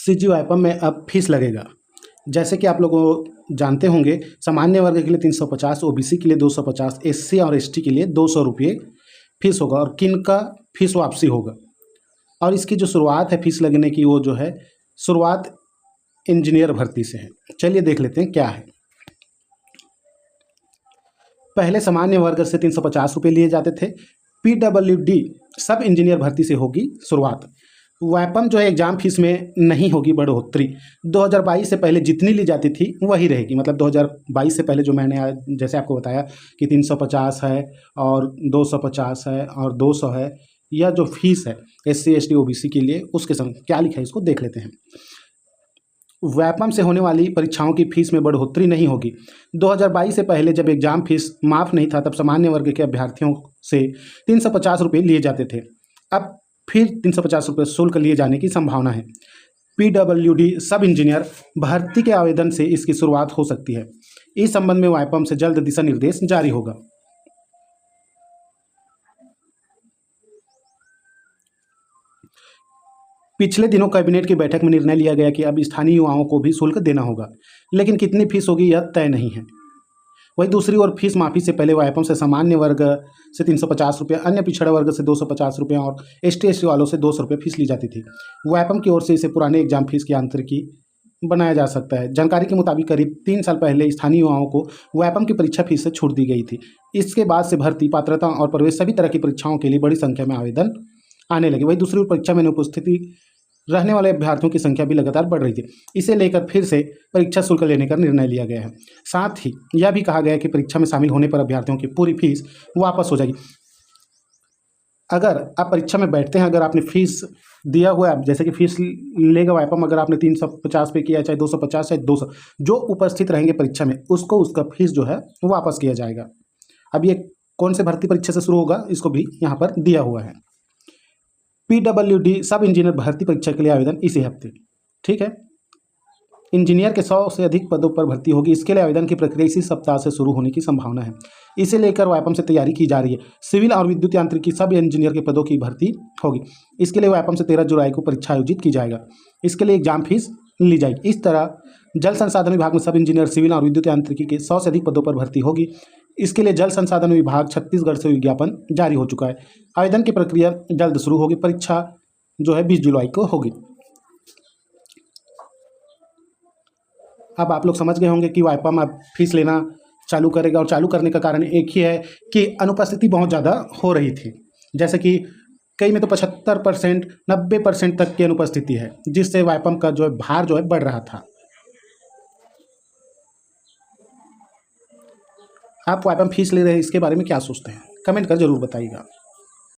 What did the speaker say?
CG वाइपम में अब fees लगेगा। जैसे कि आप लोग जानते होंगे, सामान्य वर्ग के लिए 350, ओबीसी के लिए 250, एससी और एसटी के लिए 200 रुपये फीस होगा और किन का फीस वापसी होगा। और इसकी जो शुरुआत है फीस लगने की, वो जो है शुरुआत इंजीनियर भर्ती से है। चलिए देख लेते हैं क्या है। पहले सामान्य वर्ग से 350 रुपये लिए जाते थे। पीडब्ल्यूडी सब इंजीनियर भर्ती से होगी शुरुआत। वाइपम जो है एग्जाम फीस में नहीं होगी बढ़ोतरी। 2022 से पहले जितनी ली जाती थी वही रहेगी। मतलब 2022 से पहले जो मैंने जैसे आपको बताया कि 350 है और 250 है और 200 है, यह जो फीस है एससी एसटी ओबीसी के लिए, उसके संग क्या लिखा है इसको देख लेते हैं। वाइपम से होने वाली परीक्षाओं की फीस में बढ़ोतरी नहीं होगी। 2022 से पहले जब एग्जाम फीस माफ़ नहीं था तब सामान्य वर्ग के अभ्यर्थियों से 350 रुपये लिए जाते थे। अब फिर 350 रुपये शुल्क लिए जाने की संभावना है। पीडब्ल्यूडी सब इंजीनियर भर्ती के आवेदन से इसकी शुरुआत हो सकती है। इस संबंध में वाइपम से जल्द दिशा निर्देश जारी होगा। पिछले दिनों कैबिनेट की बैठक में निर्णय लिया गया कि अब स्थानीय युवाओं को भी शुल्क देना होगा, लेकिन कितनी फीस होगी यह तय नहीं है। वहीं दूसरी ओर फीस माफ़ी से पहले वाइपम से सामान्य वर्ग से 350 रुपये, अन्य पिछड़ा वर्ग से 250 रुपये और एसटी वालों से 200 रुपये फीस ली जाती थी। वाइपम की ओर से इसे पुराने एग्जाम फीस की आंतरिकी बनाया जा सकता है। जानकारी के मुताबिक करीब 3 साल पहले स्थानीय युवाओं को वाइपम की परीक्षा फीस से छूट दी गई थी। इसके बाद से भर्ती, पात्रता और प्रवेश सभी तरह की परीक्षाओं के लिए बड़ी संख्या में आवेदन आने लगे। वहीं दूसरी ओर परीक्षा में अनुपस्थिति रहने वाले अभ्यर्थियों की संख्या भी लगातार बढ़ रही थी। इसे लेकर फिर से परीक्षा शुल्क लेने का निर्णय लिया गया है। साथ ही यह भी कहा गया है कि परीक्षा में शामिल होने पर अभ्यर्थियों की पूरी फीस वापस हो जाएगी। अगर आप परीक्षा में बैठते हैं, अगर आपने फीस दिया हुआ है, जैसे कि फीस लेगा वाइपम, अगर आपने 350 पे किया, चाहे 250 चाहे 200, जो उपस्थित रहेंगे परीक्षा में उसको उसका फीस जो है वापस किया जाएगा। अब ये कौन से भर्ती परीक्षा से शुरू होगा इसको भी यहाँ पर दिया हुआ है। पीडब्ल्यूडी सब इंजीनियर भर्ती परीक्षा के लिए आवेदन इसी हफ्ते, ठीक है। इंजीनियर के 100 से अधिक पदों पर भर्ती होगी। इसके लिए आवेदन की प्रक्रिया इसी सप्ताह से शुरू होने की संभावना है। इसे लेकर वाइपम से तैयारी की जा रही है। सिविल और विद्युत यांत्रिकी सब इंजीनियर के पदों की भर्ती होगी। इसके लिए वाइपम से 13 जुलाई को परीक्षा आयोजित की जाएगा। इसके लिए एग्जाम फीस ली जाएगी। इस तरह जल संसाधन विभाग में सब इंजीनियर, सिविल और विद्युत यांत्रिकी के 100 से अधिक पदों पर भर्ती होगी। इसके लिए जल संसाधन विभाग छत्तीसगढ़ से विज्ञापन जारी हो चुका है। आवेदन की प्रक्रिया जल्द शुरू होगी। परीक्षा जो है 20 जुलाई को होगी। अब आप लोग समझ गए होंगे कि वाइपम अब फीस लेना चालू करेगा, और चालू करने का कारण एक ही है कि अनुपस्थिति बहुत ज़्यादा हो रही थी। जैसे कि कई में तो 75%, 90% तक की अनुपस्थिति है, जिससे वाइपम का जो है भार जो है बढ़ रहा था। आप वाइपम फीस ले रहे हैं, इसके बारे में क्या सोचते हैं? कमेंट कर जरूर बताइएगा।